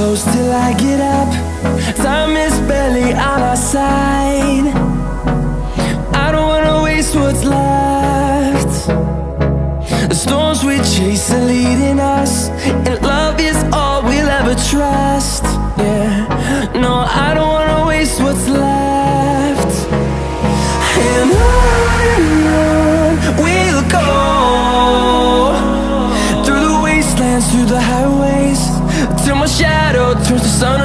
close till I get up. Time is barely on our side. I don't wanna waste what's left. The storms we chase are leading us, and love is all we'll ever trust. Yeah, no, I don't wanna waste what's left. And on we'll go, through the wastelands, through the highways, till my shadow turns to sun